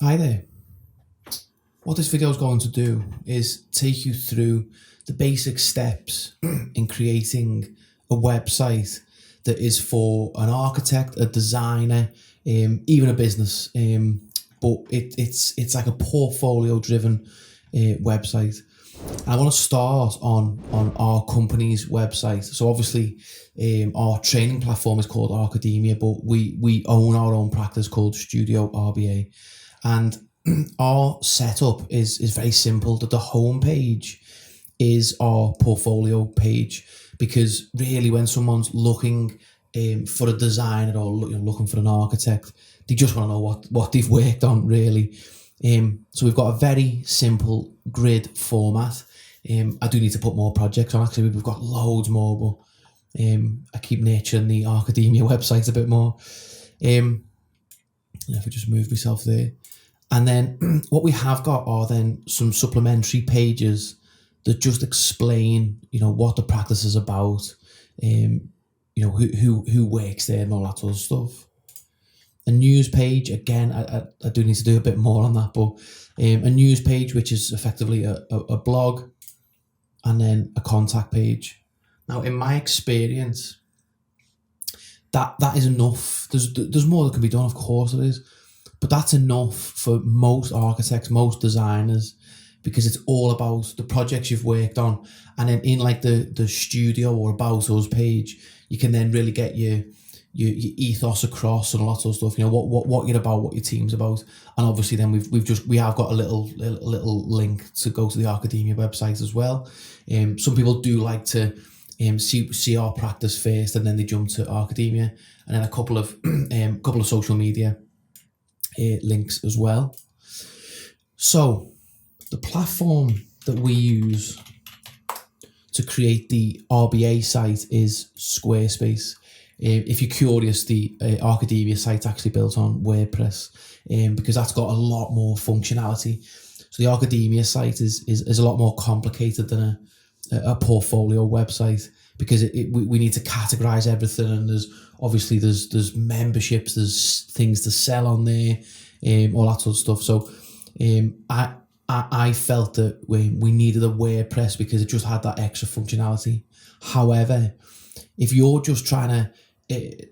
Hi there. What this video is going to do is take you through the basic steps in creating a website that is for an architect, a designer, even a business. But it's like a portfolio driven website. And I want to start on our company's website. So obviously our training platform is called ArchAdemia, but we own our own practice called Studio RBA. And our setup is very simple. That the home page is our portfolio page, because really when someone's looking for a designer or looking for an architect, they just want to know what they've worked on, really. So we've got a very simple grid format. I do need to put more projects on. Actually, we've got loads more, but I keep nurturing the ArchAdemia website a bit more. If I just move myself there. And then what we have got are then some supplementary pages that just explain, what the practice is about, who works there and all that sort of stuff. A news page, again, I do need to do a bit more on that, but a news page, which is effectively a blog, and then a contact page. Now, in my experience, that is enough. There's more that can be done, of course it is. But that's enough for most architects, most designers, because it's all about the projects you've worked on. And then in like the studio or about us page, you can then really get your ethos across and lots of stuff. What you're about, what your team's about. And obviously then we have got a little link to go to the ArchAdemia website as well. Some people do like to see our practice first, and then they jump to ArchAdemia, and then a couple of social media links as well. So the platform that we use to create the RBA site is Squarespace. If you're curious, the ArchAdemia site's actually built on WordPress, because that's got a lot more functionality. So the ArchAdemia site is a lot more complicated than a portfolio website, because we need to categorize everything, and there's memberships, there's things to sell on there, all that sort of stuff. So I felt that we needed a WordPress because it just had that extra functionality. However, if you're just trying to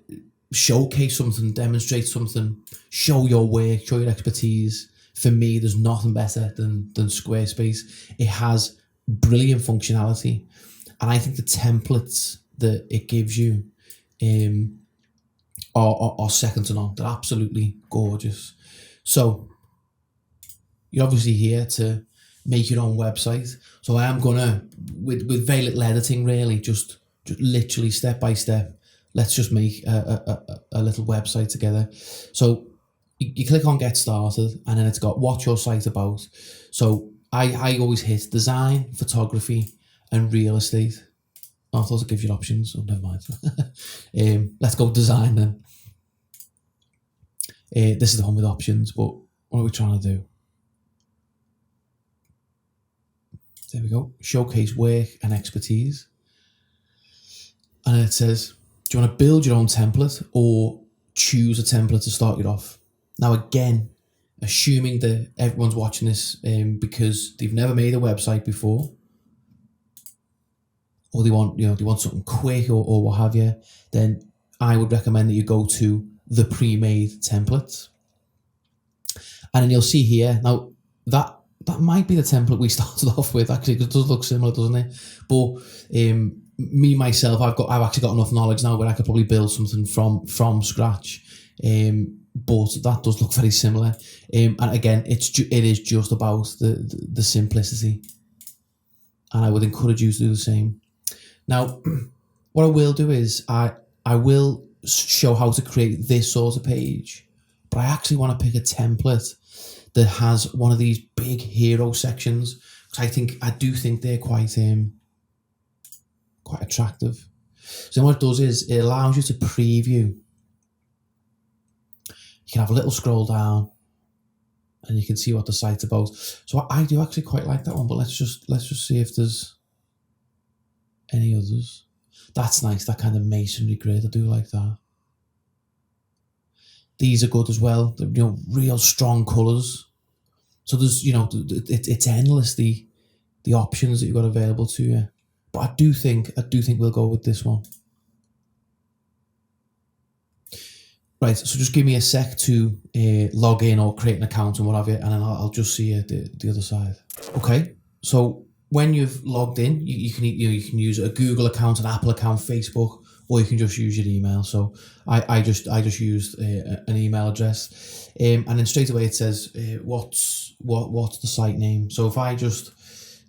showcase something, demonstrate something, show your work, show your expertise, for me, there's nothing better than Squarespace. It has brilliant functionality, and I think the templates that it gives you are second to none. They're absolutely gorgeous. So you're obviously here to make your own website. So I am gonna, with very little editing, really, just literally step by step, let's just make a little website together. So you click on get started, and then it's got what's your site about. So I always hit design, photography, and real estate. I thought it gives you options. Oh, never mind. Let's go design then. This is the one with options, but what are we trying to do? There we go. Showcase work and expertise. And it says, do you want to build your own template or choose a template to start you off? Now, again, assuming that everyone's watching this because they've never made a website before, or they want something quick or what have you, then I would recommend that you go to the pre-made templates. And then you'll see here, now that might be the template we started off with, actually, because it does look similar, doesn't it? But me, myself, I've actually got enough knowledge now where I could probably build something from scratch. But that does look very similar. And again, it is just about the simplicity. And I would encourage you to do the same. Now, what I will do is I will show how to create this sort of page, but I actually want to pick a template that has one of these big hero sections, because I do think they're quite attractive. So what it does is it allows you to preview. You can have a little scroll down, and you can see what the site's about. So I do actually quite like that one, but let's just see if there's any others. That's nice, that kind of masonry grid. I do like that. These are good as well. They're, real strong colours. So there's, it's endless the options that you've got available to you. But I do think we'll go with this one. Right, so just give me a sec to log in or create an account and what have you, and then I'll just see you the other side. Okay, so when you've logged in, you can use a Google account, an Apple account, Facebook, or you can just use your email. So I just used an email address, and then straight away it says what's the site name. So if I just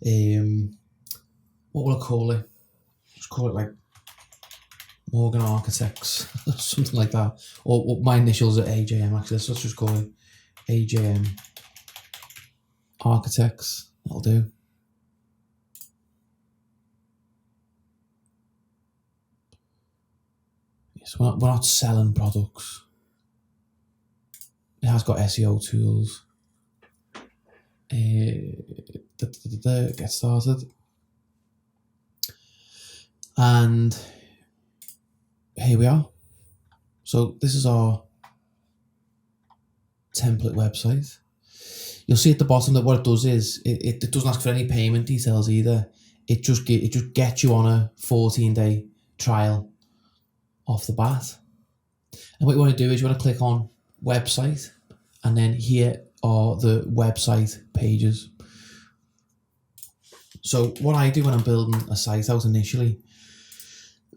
what will I call it? Just call it like Morgan Architects, something like that. Or my initials are AJM actually, so let's just call it AJM Architects. That'll do. So we're not selling products. It has got SEO tools. Get started. And here we are. So this is our template website. You'll see at the bottom that what it does is it doesn't ask for any payment details either. It just gets you on a 14-day trial off the bat. And what you want to do is you want to click on website, and then here are the website pages. So what I do when I'm building a site out initially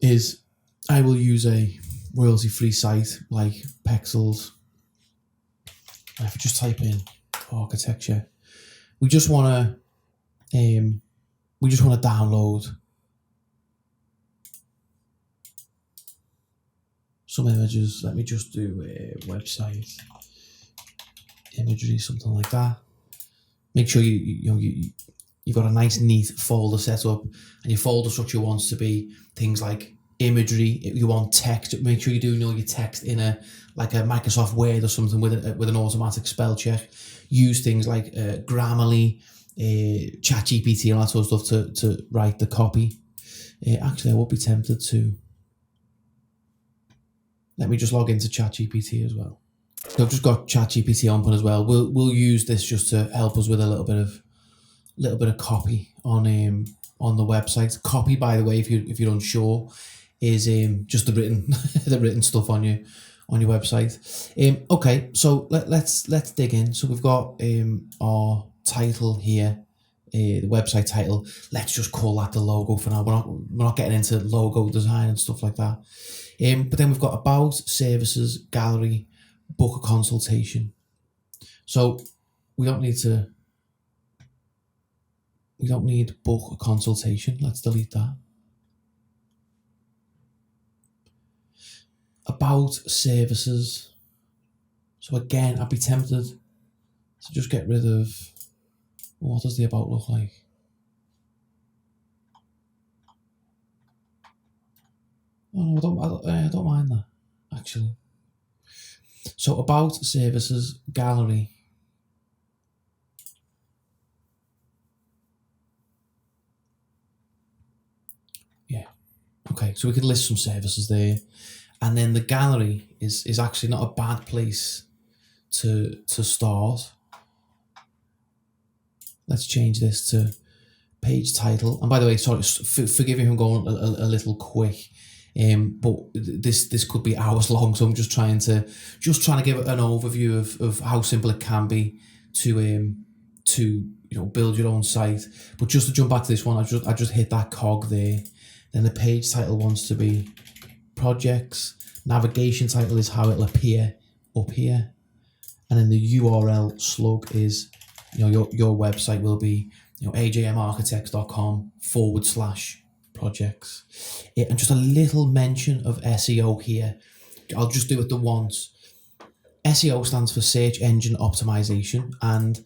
is I will use a royalty-free site like Pexels. If I just type in architecture, we just want to download some images. Let me just do a website imagery, something like that. Make sure you've got a nice neat folder set up, and your folder structure wants to be things like imagery. You want text. Make sure you're doing all your text in a Microsoft Word or something with an automatic spell check. Use things like Grammarly, ChatGPT, and that sort of stuff to write the copy. Actually, I would be tempted to. Let me just log into ChatGPT as well. So I've just got ChatGPT open as well. We'll use this just to help us with a little bit of copy on the website. Copy, by the way, if you're unsure, is just the written the written stuff on your website. Okay, so let's dig in. So we've got our title here, the website title. Let's just call that the logo for now. We're not getting into logo design and stuff like that. But then we've got about, services, gallery, book a consultation. So we don't need book a consultation. Let's delete that. About, services. So again, I'd be tempted to just get rid of, what does the about look like? Oh no, I don't mind that, actually. So about, services, gallery. Yeah, okay, so we could list some services there. And then the gallery is actually not a bad place to start. Let's change this to page title. And by the way, sorry, forgive me if I'm going a little quick. But this could be hours long, so I'm just trying to give an overview of how simple it can be to build your own site. But just to jump back to this one, I just hit that cog there. Then the page title wants to be projects. Navigation title is how it'll appear up here, and then the URL slug is your website will be ajmarchitects.com/projects. And just a little mention of SEO here. I'll just do it the once. SEO stands for search engine optimization, and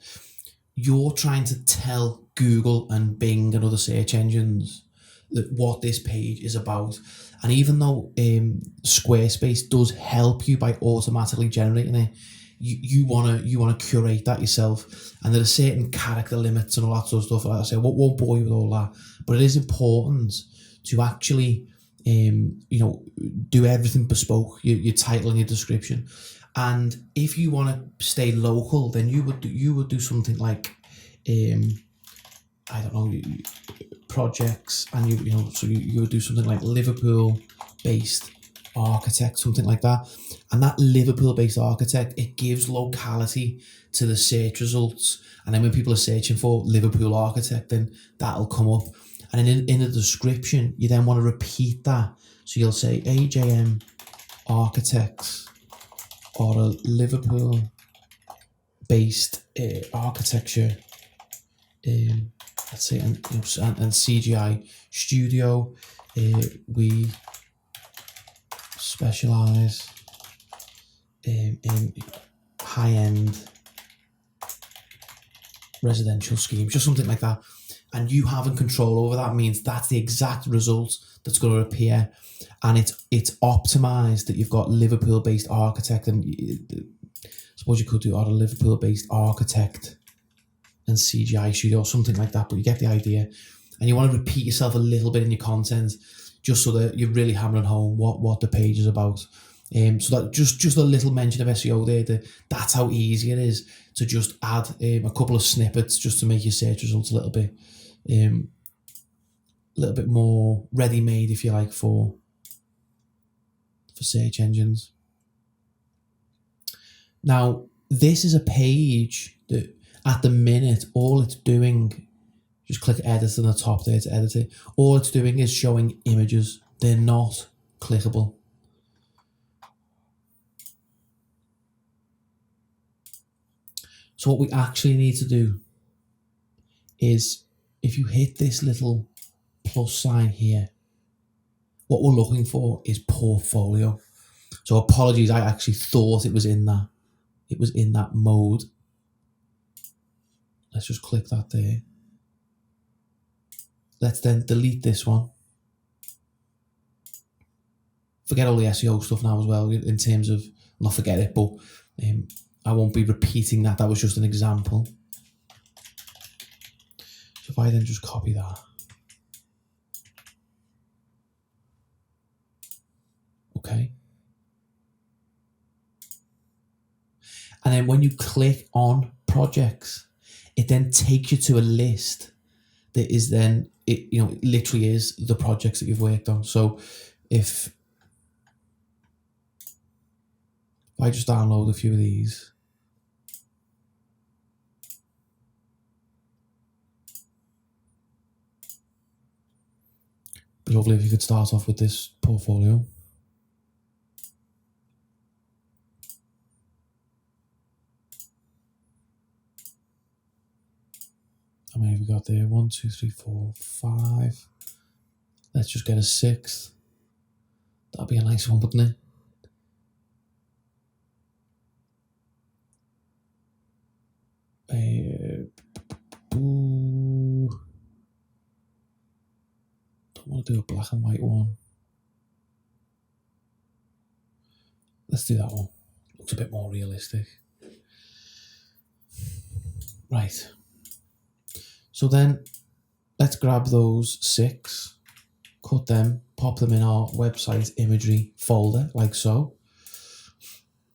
you're trying to tell Google and Bing and other search engines that what this page is about. And even though Squarespace does help you by automatically generating it, you wanna curate that yourself, and there are certain character limits and all that sort of stuff. Like I say, won't bore you with all that, but it is important to actually do everything bespoke, your title and your description. And if you want to stay local, then you would do something like, I don't know, projects, and you would do something like Liverpool-based architect, something like that. And that Liverpool-based architect, it gives locality to the search results. And then when people are searching for Liverpool architect, then that'll come up. And then in the description, you then want to repeat that. So you'll say AJM architects, or a Liverpool-based architecture, let's say, and CGI studio. We specialize in high-end residential schemes, just something like that. And you having control over that means that's the exact result that's going to appear, and it's optimized that you've got Liverpool-based architect, and I suppose you could do a Liverpool-based architect and CGI studio or something like that, but you get the idea. And you want to repeat yourself a little bit in your content, just so that you're really hammering home what the page is about. So that just a little mention of SEO there. That's how easy it is to just add a couple of snippets just to make your search results a little bit more ready-made, if you like, for search engines. Now, this is a page that at the minute, all it's doing, just click edit on the top there to edit it. All it's doing is showing images. They're not clickable. So what we actually need to do is, if you hit this little plus sign here, what we're looking for is portfolio. So apologies, I actually thought it was in that mode. Let's just click that there. Let's then delete this one. Forget all the SEO stuff now as well, in terms of, not forget it, but I won't be repeating that. That was just an example. So if I then just copy that. Okay. And then when you click on projects, it then takes you to a list that is then, it literally is the projects that you've worked on. So if I just download a few of these, it'd be lovely if you could start off with this portfolio. How many have we got there? 1, 2, 3, 4, 5. Let's just get a 6th. That'd be a nice one, wouldn't it? Don't want to do a black and white one. Let's do that one. Looks a bit more realistic. Right. So then let's grab those 6, cut them, pop them in our website imagery folder, like so.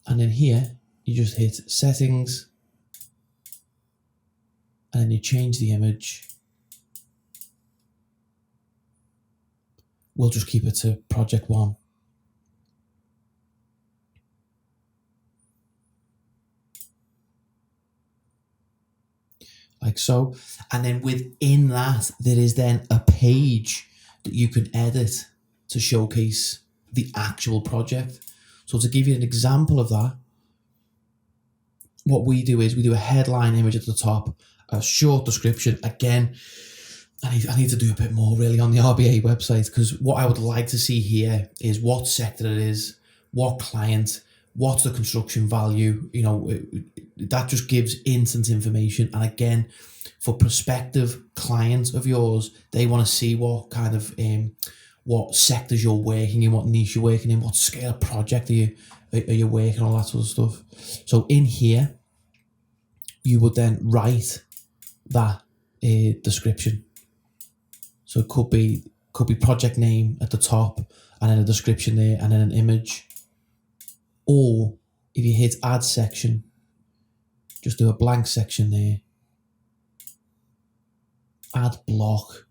And then here, you just hit settings, and then you change the image. We'll just keep it to project 1. Like so. And then within that, there is then a page that you can edit to showcase the actual project. So to give you an example of that, what we do is we do a headline image at the top, a short description. Again, I need to do a bit more really on the RBA website, because what I would like to see here is what sector it is, what client, what's the construction value. That just gives instant information. And again, for prospective clients of yours, they want to see what kind of what sectors you're working in, what niche you're working in, what scale of project are you working on, all that sort of stuff. So in here, you would then write that description. So it could be project name at the top, and then a description there, and then an image. Or if you hit add section, just do a blank section there, add block,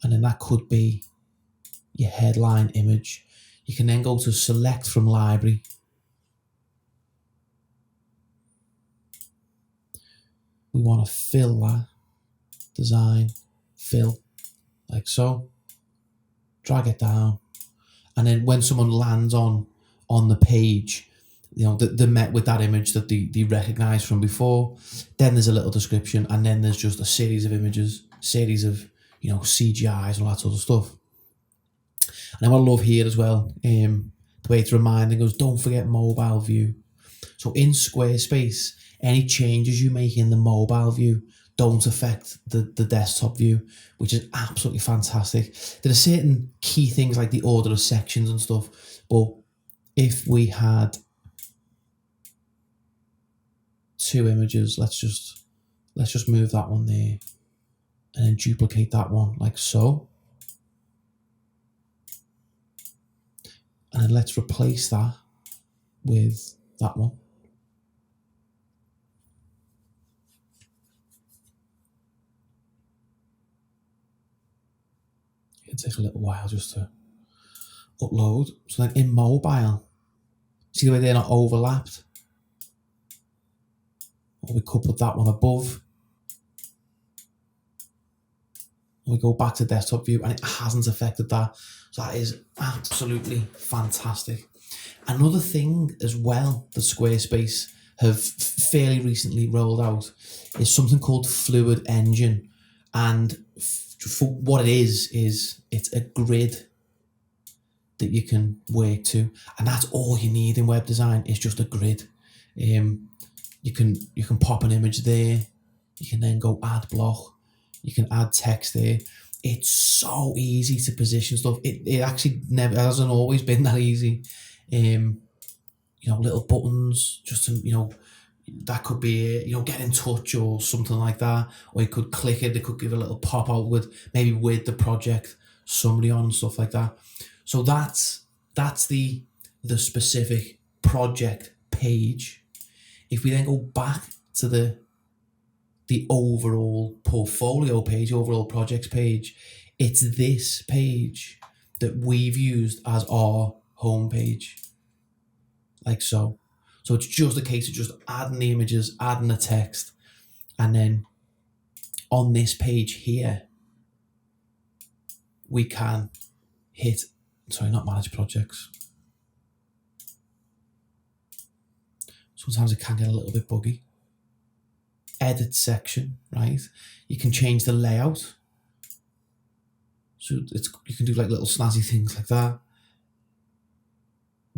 and then that could be your headline image. You can then go to select from library, we want to fill that, design, fill, like so, drag it down, and then when someone lands on the page, you know, they're met with that image that they recognize from before. Then there's a little description, and then there's just a series of images, series of, you know, CGIs and all that sort of stuff. And then what I love here as well, the way it's reminding us, don't forget mobile view. So in Squarespace, any changes you make in the mobile view don't affect the desktop view, which is absolutely fantastic. There are certain key things like the order of sections and stuff, but if we had two images, let's just move that one there and then duplicate that one like so. And then let's replace that with that one. It'll take a little while just to upload. So then in mobile, see the way they're not overlapped? Or we could put that one above. We go back to desktop view and it hasn't affected that. So that is absolutely fantastic. Another thing as well that Squarespace have fairly recently rolled out is something called Fluid Engine. And for what it is it's a grid that you can work to. And that's all you need in web design, is just a grid. You can pop an image there. You can then go add block. You can add text there. It's so easy to position stuff. It actually hasn't always been that easy. You know, little buttons just to, you know, that could be, you know, get in touch or something like that. Or you could click it. It could give a little pop out with maybe with the project summary on and stuff like that. So that's the specific project page. If we then go back to the overall portfolio page, overall projects page, it's this page that we've used as our home page, like so. So it's just a case of just adding the images, adding the text, and then on this page here, we can hit, sorry, not manage projects. Sometimes it can get a little bit buggy. Edit section, right? You can change the layout. So you can do like little snazzy things like that.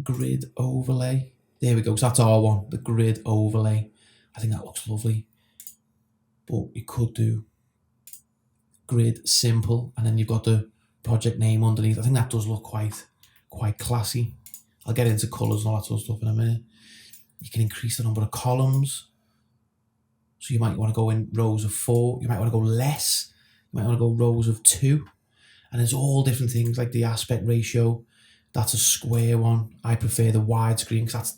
Grid overlay. There we go. So that's our one, the grid overlay. I think that looks lovely. But you could do grid simple, and then you've got the project name underneath. I think that does look quite classy. I'll get into colors and all that sort of stuff in a minute. You can increase the number of columns. So you might want to go in rows of 4. You might want to go less. You might want to go rows of 2. And there's all different things like the aspect ratio. That's a square one. I prefer the widescreen because that's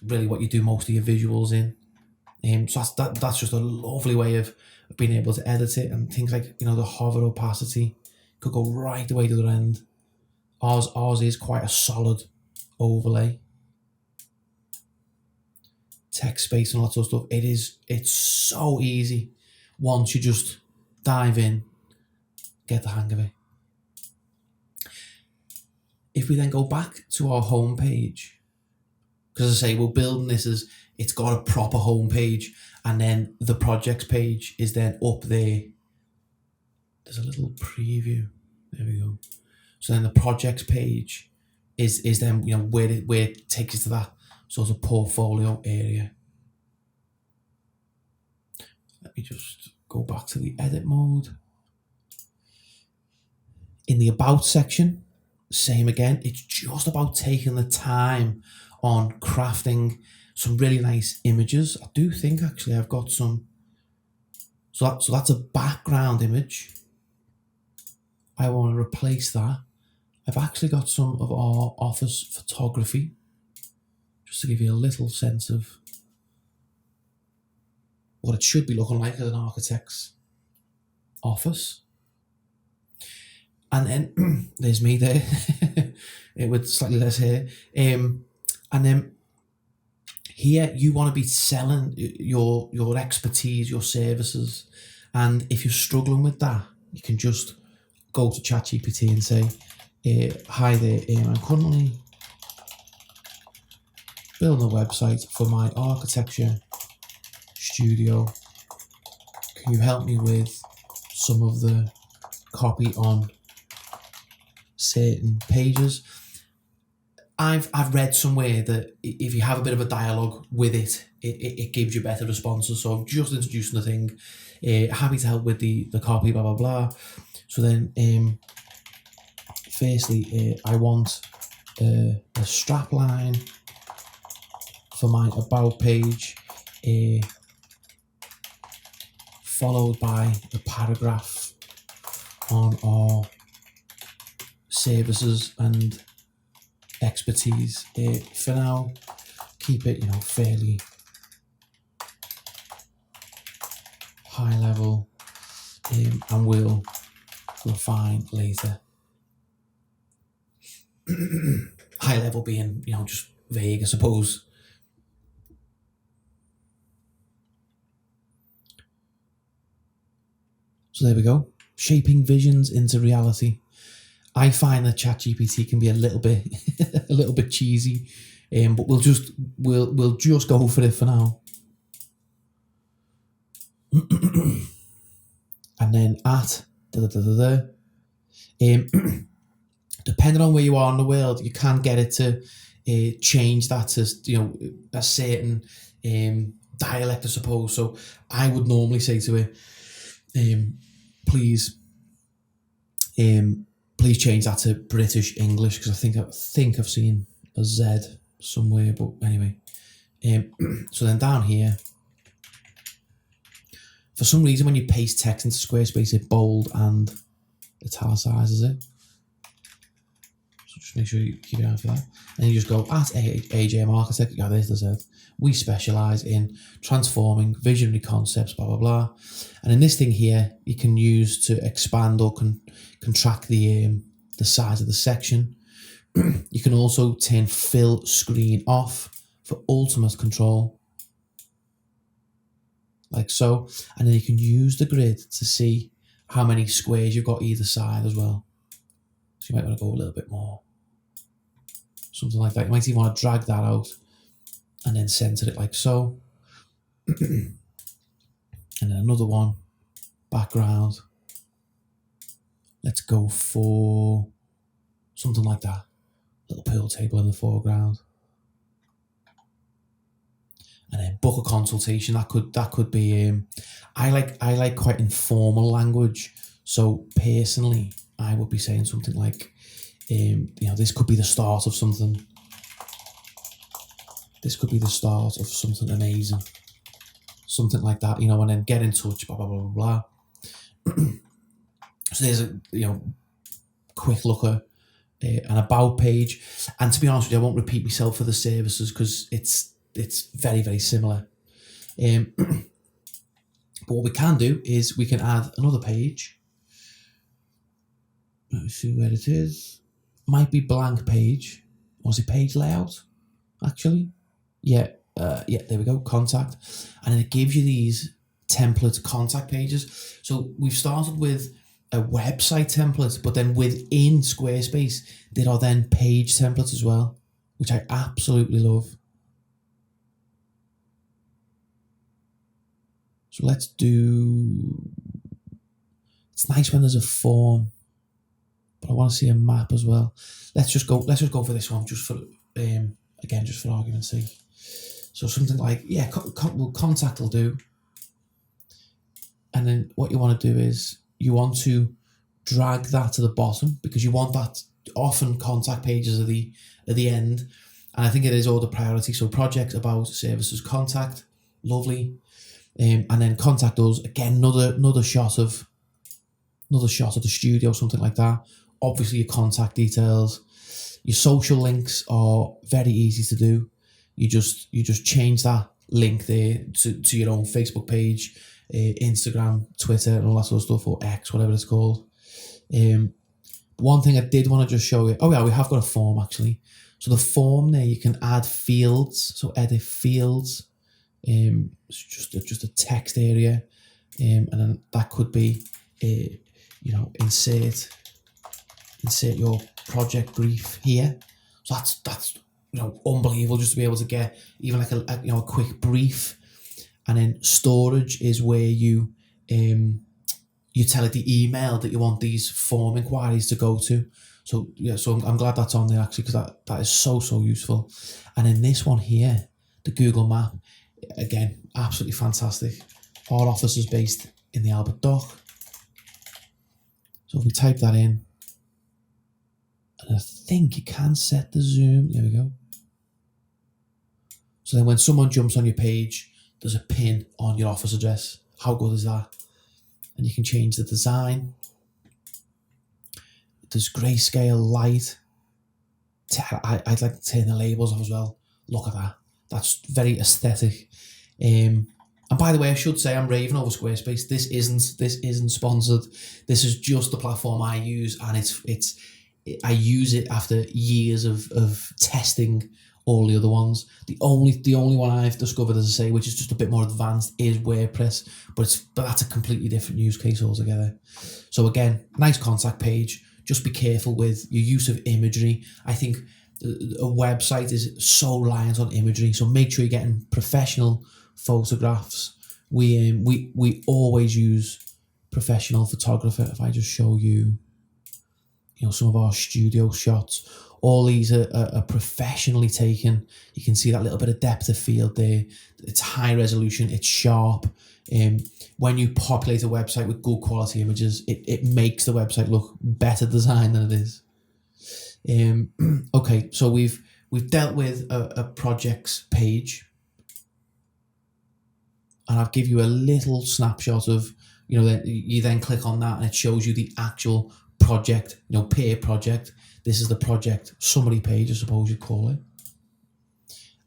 really what you do most of your visuals in. So that's just a lovely way of being able to edit it. And things like, you know, the hover opacity could go right the way to the end. Ours is quite a solid overlay. Text space and all that sort of stuff. It's so easy once you just dive in, get the hang of it. If we then go back to our home page, because as I say, we're building this as it's got a proper home page, and then the projects page is then up there. There's a little preview. There we go. So then the projects page is then, you know, where it takes us to that sort of portfolio area. Let me just go back to the edit mode. In the about section, same again. It's just about taking the time on crafting some really nice images. I do think actually I've got some. So that's a background image. I want to replace that. I've actually got some of our office photography, just to give you a little sense of what it should be looking like as an architect's office. And then there's me there with slightly less hair. And then here you want to be selling your expertise, your services. And if you're struggling with that, you can just go to ChatGPT and say, hi there, I'm currently building a website for my architecture studio. Can you help me with some of the copy on certain pages? I've read somewhere that if you have a bit of a dialogue with it gives you better responses. So I'm just introducing the thing. Happy to help with the copy, blah blah blah. So then, firstly, I want a strap line for my about page, followed by a paragraph on our services and expertise. For now, keep it, fairly high level, and we'll refine later. High level being, just vague, I suppose. So there we go. Shaping visions into reality. I find that ChatGPT can be a little bit a little bit cheesy, but we'll just go for it for now. And then depending on where you are in the world, you can get it to change that to a certain dialect, I suppose. So I would normally say to it, please change that to British English, because I think I've seen a Z somewhere. But anyway, so then down here, for some reason when you paste text into Squarespace, it bold and italicizes it. So just make sure you keep an eye for that. And you just go at AJM Architect. Yeah, there's the Z. We specialize in transforming visionary concepts, blah blah blah. And in this thing here, you can use to expand or contract the size of the section. You can also turn fill screen off for ultimate control, like so. And then you can use the grid to see how many squares you've got either side as well. So you might want to go a little bit more, something like that. You might even want to drag that out and then center it like so. And then another one, background. Let's go for something like that. Little pool table in the foreground. And then book a consultation. That could be I like quite informal language. So personally, I would be saying something like, this could be the start of something. This could be the start of something amazing. Something like that, and then get in touch, blah, blah, blah, blah, blah. So there's a, quick look at an about page. And to be honest with you, I won't repeat myself for the services because it's very, very similar. But what we can do is we can add another page. Let's see where it is. Might be blank page. Or is it page layout, actually? Yeah, there we go, contact. And then it gives you these template contact pages. So we've started with a website template, but then within Squarespace, there are then page templates as well, which I absolutely love. So let's do, it's nice when there's a form, but I want to see a map as well. Let's just go for this one, just for, again, just for argument's sake. So something like, contact will do. And then what you want to do is you want to drag that to the bottom, because you want that. Often contact pages are at the end, and I think it is order priority. So project, about, services, contact, lovely. And then contact us, again, another shot of the studio, something like that. obviously your contact details. Your social links are very easy to do. You just change that link there to your own Facebook page, Instagram, Twitter, and all that sort of stuff, or X, whatever it's called. One thing I did want to just show you. Oh yeah, we have got a form actually. So the form there, you can add fields. So edit fields. It's just a text area, and then that could be, insert your project brief here. So that's unbelievable, just to be able to get even like a quick brief. And then storage is where you tell it the email that you want these form inquiries to go to. So yeah, so I'm glad that's on there actually, because that is so useful. And then this one here, the Google Map, again, absolutely fantastic. Our office is based in the Albert Dock. So if we type that in, and I think you can set the zoom. There we go. So then when someone jumps on your page, there's a pin on your office address. How good is that? And you can change the design. There's grayscale, light. I'd like to turn the labels off as well. Look at that. That's very aesthetic. And by the way, I should say I'm raving over Squarespace. This isn't sponsored. This is just the platform I use, and I use it after years of testing all the other ones. The only one I've discovered, as I say, which is just a bit more advanced, is WordPress, but that's a completely different use case altogether. So again, nice contact page. Just be careful with your use of imagery. I think a website is so reliant on imagery, so make sure you're getting professional photographs. We always use professional photographer. If I just show you, some of our studio shots, all these are professionally taken. You can see that little bit of depth of field there. It's high resolution, it's sharp. When you populate a website with good quality images, it makes the website look better designed than it is. Okay, so we've dealt with a projects page, and I'll give you a little snapshot of, that you then click on that and it shows you the actual project, per project. This is the project summary page, I suppose you'd call it.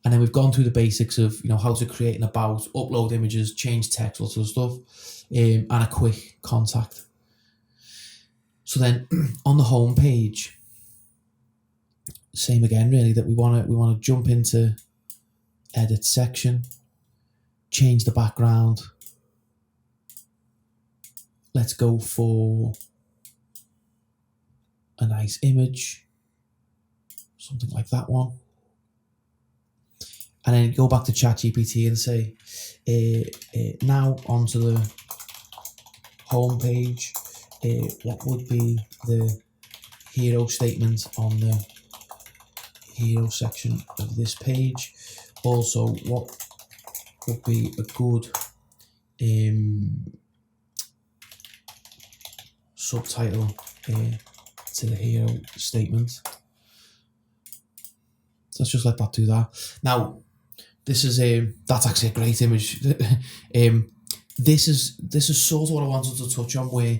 And then we've gone through the basics of, how to create an about, upload images, change text, all sort of stuff, and a quick contact. So then on the home page, same again really, that we want to jump into edit section, change the background. Let's go for a nice image, something like that one. And then go back to ChatGPT and say, now onto the home page, what would be the hero statement on the hero section of this page? Also, what would be a good subtitle to the hero statement? So let's just let that do that. Now, this is that's actually a great image. This is sort of what I wanted to touch on, where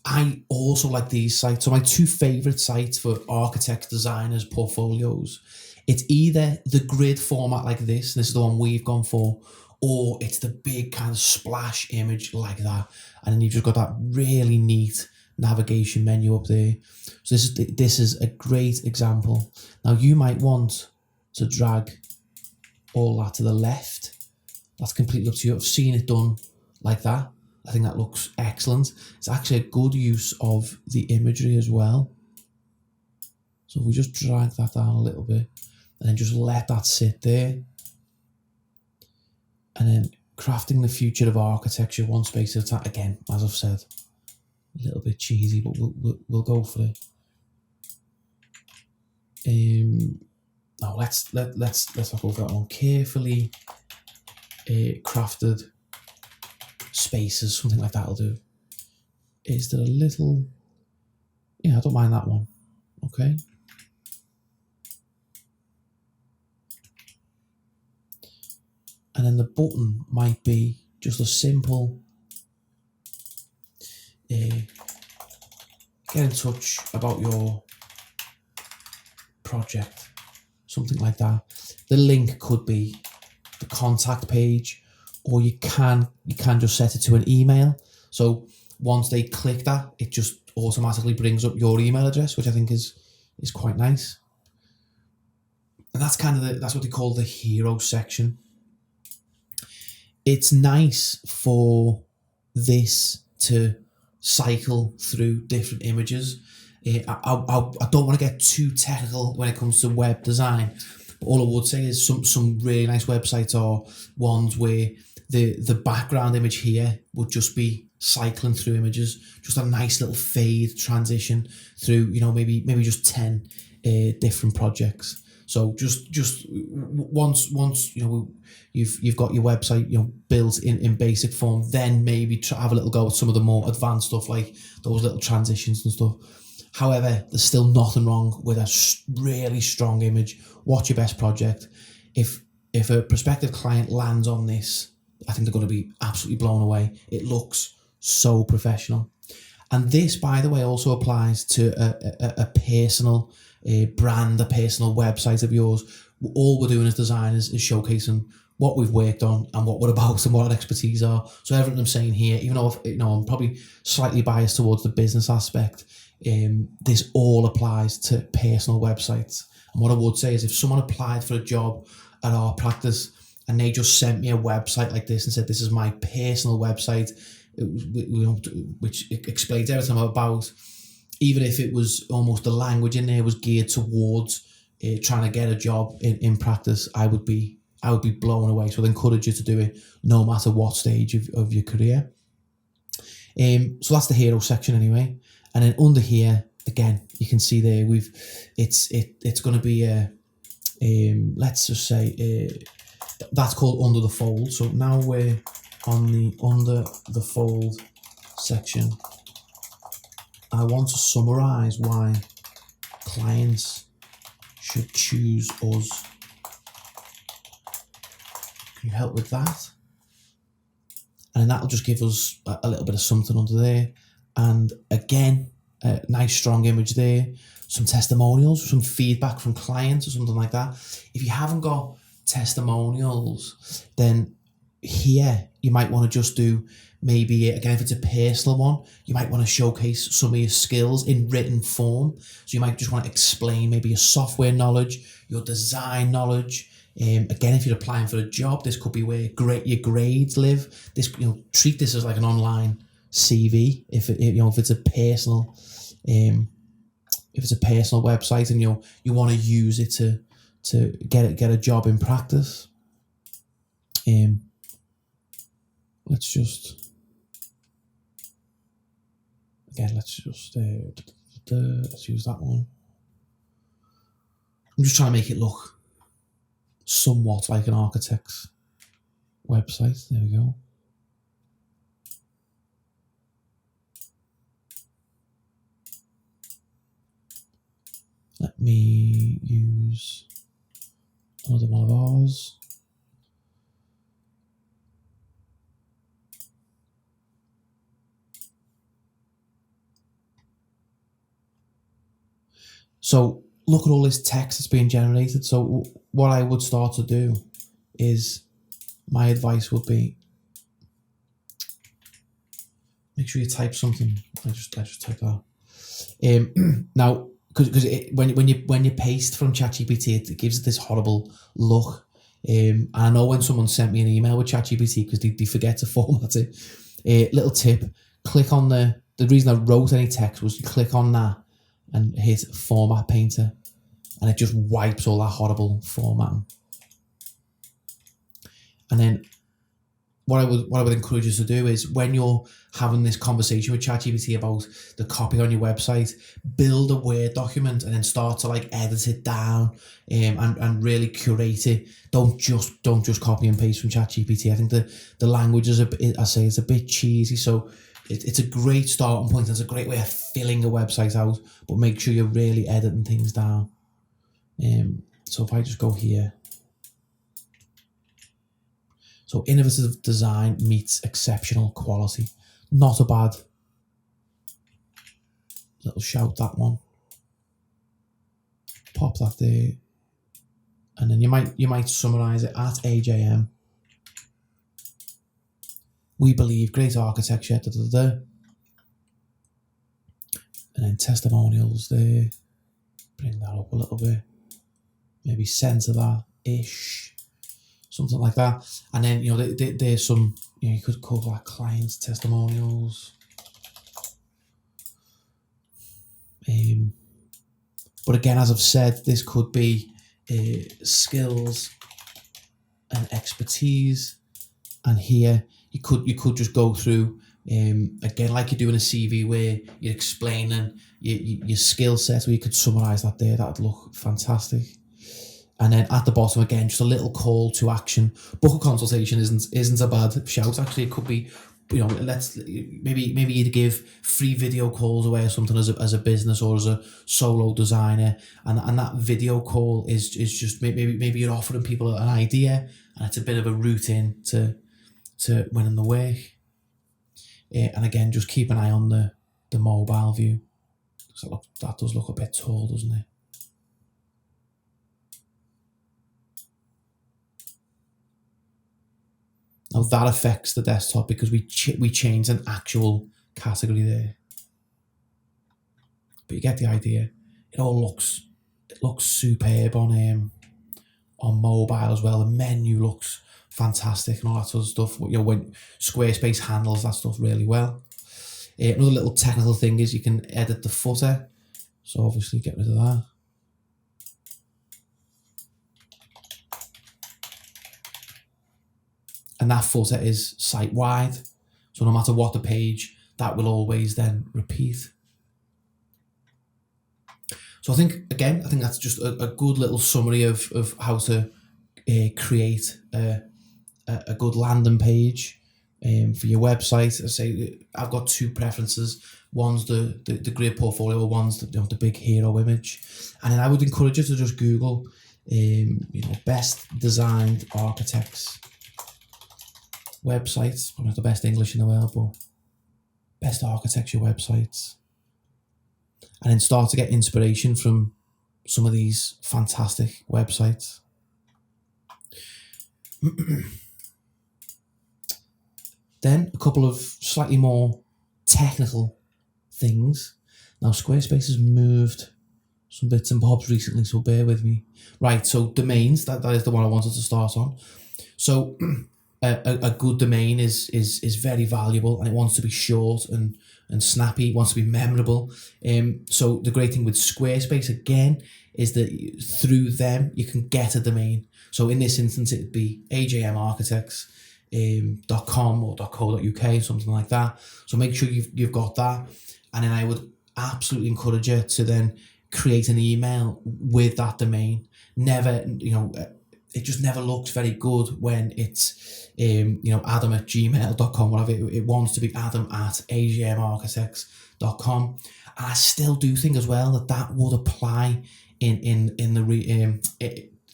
I also like these sites. So my two favorite sites for architects, designers, portfolios, it's either the grid format like this is the one we've gone for, or it's the big kind of splash image like that. And then you've just got that really neat navigation menu up there. So this is a great example. Now you might want to drag all that to the left. That's completely up to you. I've seen it done like that. I think that looks excellent. It's actually a good use of the imagery as well. So if we just drag that down a little bit and then just let that sit there. And then crafting the future of architecture one space at a time. Again, as I've said, a little bit cheesy, but we'll go for it. Now let's look over that one. Carefully crafted spaces, something like that'll do. Is there a little? Yeah, I don't mind that one. Okay. And then the button might be just a simple get in touch about your project, something like that. The link could be the contact page, or you can just set it to an email. So once they click that, it just automatically brings up your email address, which I think is quite nice. And that's kind of that's what they call the hero section. It's nice for this to cycle through different images. I don't want to get too technical when it comes to web design, but all I would say is some really nice websites are ones where the background image here would just be cycling through images, just a nice little fade transition through, you know, maybe just 10 different projects. So just once you know you've got your website, you know, built in basic form, then maybe have a little go at some of the more advanced stuff like those little transitions and stuff. However, there's still nothing wrong with a really strong image. What's your best project? If a prospective client lands on this, I think they're going to be absolutely blown away. It looks so professional. And this, by the way, also applies to a personal brand, a personal website of yours. All we're doing as designers is showcasing what we've worked on and what we're about and what our expertise are. So everything I'm saying here, even though I'm probably slightly biased towards the business aspect, this all applies to personal websites. And what I would say is if someone applied for a job at our practice and they just sent me a website like this and said, this is my personal website, which explains everything I'm about, even if it was almost the language in there was geared towards trying to get a job in practice, I would be blown away. So I'd encourage you to do it no matter what stage of your career. So that's the hero section anyway. And then under here, again, you can see there it's going to be let's just say that's called under the fold. So now we're on the under the fold section. I want to summarize why clients should choose us. Can you help with that? And that'll just give us a little bit of something under there. And again, a nice strong image there, some testimonials, some feedback from clients or something like that. If you haven't got testimonials, then here you might want to just do maybe, again, if it's a personal one, you might want to showcase some of your skills in written form. So you might just want to explain maybe your software knowledge, your design knowledge. Again, if you're applying for a job, this could be where your grades live. This, treat this as like an online CV. If it's a personal, website and you want to use it to get a job in practice. Let's just let's use that one. I'm just trying to make it look somewhat like an architect's website. There we go. Let me use another one of ours. So look at all this text that's being generated. So what I would start to do is, my advice would be, make sure you type something. I just type that. Now, because when you paste from ChatGPT, it gives it this horrible look. And I know when someone sent me an email with ChatGPT because they forget to format it. Little tip: click on the reason I wrote any text was you click on that and hit Format Painter, and it just wipes all that horrible formatting. And then what I would encourage you to do is, when you're having this conversation with ChatGPT about the copy on your website, build a Word document and then start to like edit it down and really curate it. Don't just copy and paste from ChatGPT. I think the language is it's a bit cheesy, so it's a great starting point. It's a great way of filling a website out, but make sure you're really editing things down. So if I just go here. So innovative design meets exceptional quality. Not a bad little shout that one. Pop that there, and then you might summarize it at AJM. We believe great architecture, da, da, da. And then testimonials there. Bring that up a little bit. Maybe center that ish, something like that. And then there's some you could cover like clients testimonials. But again, as I've said, this could be skills and expertise, and here you could just go through again like you do in a CV where you're explaining your skill set, where you could summarize that there. That'd look fantastic. And then at the bottom again, just a little call to action. Book a consultation isn't a bad shout. Actually, it could be, let's maybe you'd give free video calls away or something as a business or as a solo designer, and that video call is just maybe you're offering people an idea, and it's a bit of a route in to winning the work. And again, just keep an eye on the mobile view. So that does look a bit tall, doesn't it? Now that affects the desktop because we changed an actual category there. But you get the idea. It looks superb on mobile as well. The menu looks fantastic and all that sort of stuff. When Squarespace handles that stuff really well. Another little technical thing is you can edit the footer. So obviously get rid of that. And that footer is site-wide. So no matter what the page, that will always then repeat. So I think that's just a good little summary of how to create a good landing page for your website. I say I've got two preferences. One's the grid portfolio, one's the big hero image. And then I would encourage you to just Google best designed architects websites. Probably not the best English in the world, but best architecture websites. And then start to get inspiration from some of these fantastic websites. Then a couple of slightly more technical things. Now Squarespace has moved some bits and bobs recently, so bear with me. Right, so domains, that is the one I wanted to start on. So a good domain is very valuable, and it wants to be short and snappy. It wants to be memorable. So the great thing with Squarespace again is that through them you can get a domain. So in this instance, it'd be ajmarchitects.com or .co.uk, something like that. So make sure you've got that, and then I would absolutely encourage you to then create an email with that domain. Never, it just never looks very good when it's adam@gmail.com, whatever. It wants to be adam@ajmarchitects.com. And I still do think as well that would apply in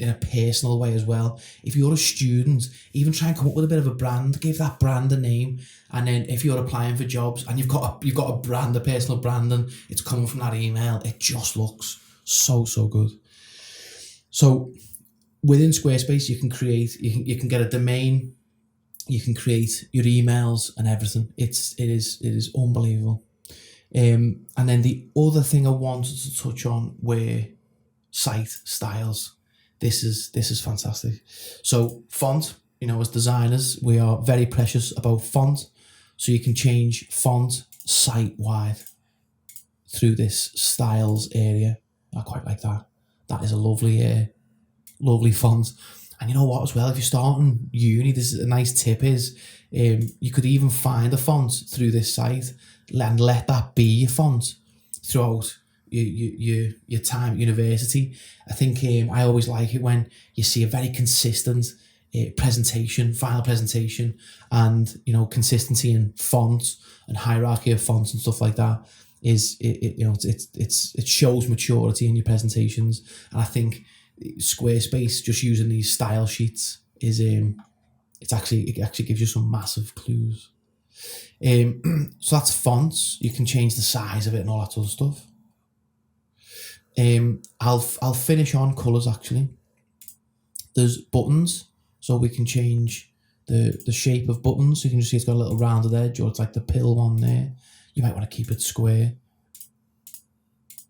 a personal way as well. If you're a student, even try and come up with a bit of a brand, give that brand a name, and then if you're applying for jobs and you've got a brand, a personal brand, and it's coming from that email, it just looks so good. So within Squarespace, you can get a domain, you can create your emails and everything. It is unbelievable. And then the other thing I wanted to touch on were site styles. This is fantastic. So font, as designers, we are very precious about font. So you can change font site-wide through this styles area. I quite like that. That is a lovely font. And you know what as well, if you're starting uni, this is a nice tip is you could even find a font through this site and let that be your font throughout your time at university. I think I always like it when you see a very consistent final presentation, and consistency in fonts and hierarchy of fonts and stuff like that it shows maturity in your presentations. And I think Squarespace just using these style sheets is it actually gives you some massive clues. So that's fonts. You can change the size of it and all that sort of stuff. I'll finish on colours actually. There's buttons, so we can change the shape of buttons. You can just see it's got a little rounded edge, or it's like the pill one there. You might want to keep it square.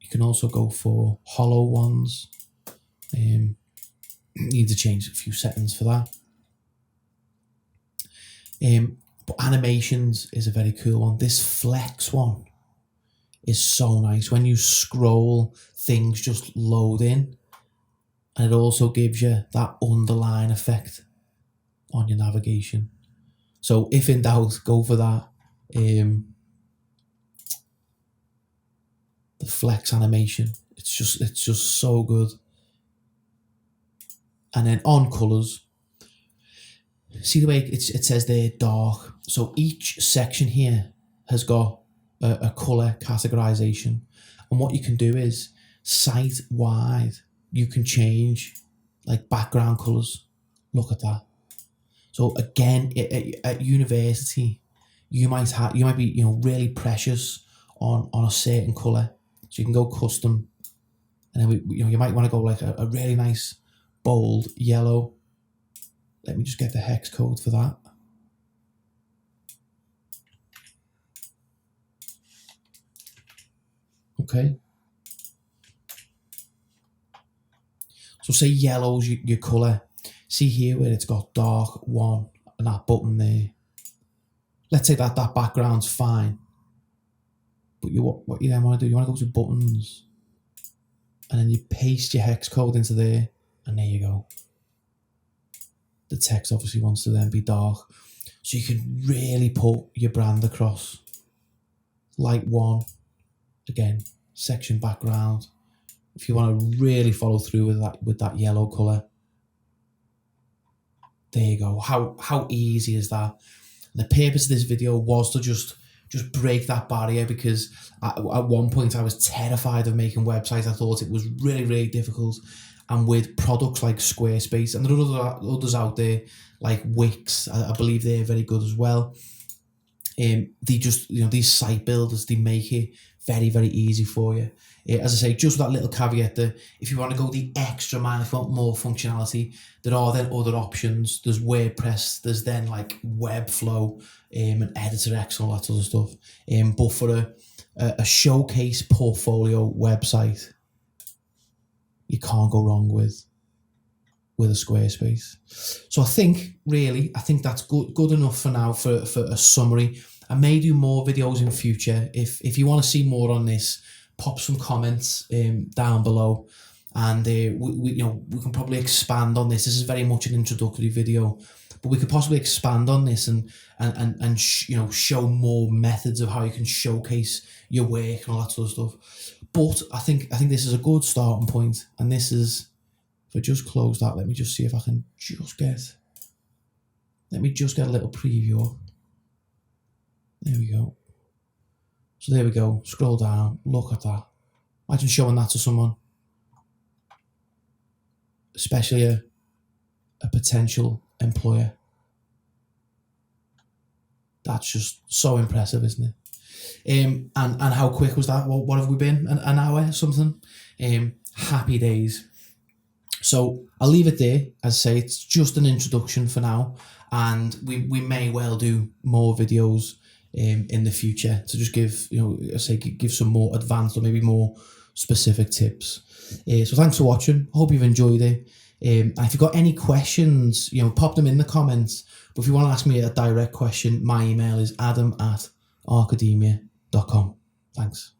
You can also go for hollow ones. Need to change a few settings for that. But animations is a very cool one. This flex one is so nice. When you scroll, things just load in, and it also gives you that underline effect on your navigation. So if in doubt, go for that. The flex animation, it's just so good. And then on colours, see the way it says there dark. So each section here has got a colour categorization, and what you can do is site wide you can change like background colours. Look at that. So again, at university, you might be really precious on a certain colour, so you can go custom, and then you might want to go like a really nice bold yellow. Let me just get the hex code for that. Okay. So say yellow's your colour. See here where it's got dark 1 and that button there. Let's say that background's fine. But what you then want to do, you want to go to buttons, and then you paste your hex code into there, and there you go. The text obviously wants to then be dark, so you can really put your brand across. Light 1, again, section background. If you want to really follow through with that yellow colour, there you go. How easy is that? And the purpose of this video was to just break that barrier, because at one point I was terrified of making websites. I thought it was really, really difficult. And with products like Squarespace, and there are others out there like Wix, I believe they're very good as well. They just, these site builders, they make it very, very easy for you. As I say, just with that little caveat that if you want to go the extra mile, if you want more functionality, there are then other options. There's WordPress, there's then like Webflow, and Editor X and all that sort of stuff. But for a showcase portfolio website, you can't go wrong with a Squarespace. So I think that's good enough for now for a summary. I may do more videos in future. If you want to see more on this, pop some comments down below, and we can probably expand on this. This is very much an introductory video, but we could possibly expand on this and show more methods of how you can showcase your work and all that sort of stuff. But I think this is a good starting point, and this is, if I just close that, let me just see if I can just get a little preview up. There we go. So there we go. Scroll down. Look at that. Imagine showing that to someone, especially a potential employer. That's just so impressive, isn't it? And how quick was that? What have we been? An hour or something? Happy days. So I'll leave it there. As I say, it's just an introduction for now, and we may well do more videos in the future to just give some more advanced or maybe more specific tips. So thanks for watching. I hope you've enjoyed it. And if you've got any questions, pop them in the comments. But if you want to ask me a direct question, my email is adam@archademia.com. Thanks.